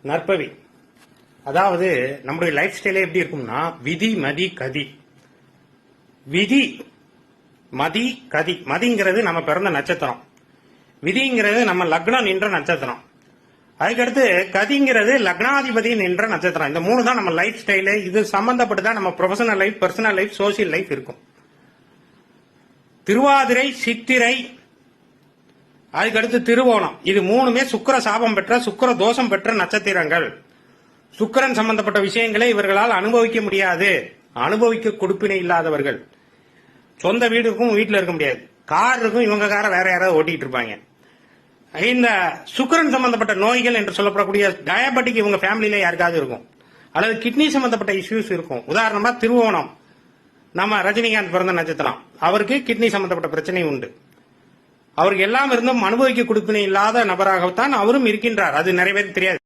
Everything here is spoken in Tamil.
நற்பவி. அதாவது நம்முடைய லைஃப் ஸ்டைலே எப்படி இருக்கும்னா, விதி மதி கதி. விதி மதி கதி. மதிங்கிறது நம்ம பிறந்த நட்சத்திரம், விதிங்கிறது நம்ம லக்னம் நின்ற நட்சத்திரம், அதுக்கடுத்து கதிங்கிறது லக்னாதிபதி நின்ற நட்சத்திரம். இந்த மூணு தான் நம்ம லைஃப் ஸ்டைலு. இது சம்பந்தப்பட்டுதான் நம்ம professional life, personal life, social life இருக்கும். திருவாதிரை, சித்திரை, அதுக்கடுத்து திருவோணம், இது மூணுமே சுக்கிர சாபம் பெற்ற, சுக்கிர தோஷம் பெற்ற நட்சத்திரங்கள். சுக்கிரன் சம்பந்தப்பட்ட விஷயங்களை இவர்களால் அனுபவிக்க முடியாது. அனுபவிக்க கொடுப்பினை இல்லாதவர்கள். சொந்த வீடு இருக்கும், வீட்டில் இருக்க முடியாது. கார் இருக்கும், இவங்க காரை வேற யாராவது ஓட்டிட்டு இருப்பாங்க. இந்த சுக்கிரன் சம்பந்தப்பட்ட நோய்கள் என்று சொல்லப்படக்கூடிய டயபெட்டிக் இவங்க ஃபேமிலியில யாருக்காவது இருக்கும், அல்லது கிட்னி சம்பந்தப்பட்ட இஷ்யூஸ் இருக்கும். உதாரணமா திருவோணம், நம்ம ரஜினிகாந்த் பிறந்த நட்சத்திரம், அவருக்கு கிட்னி சம்பந்தப்பட்ட பிரச்சனை உண்டு. அவருக்கு எல்லாம் இருந்தும் அனுபவிக்க கொடுப்பினை இல்லாத நபராகத்தான் அவரும் இருக்கின்றார். அது நிறைய பேருக்கு தெரியாது.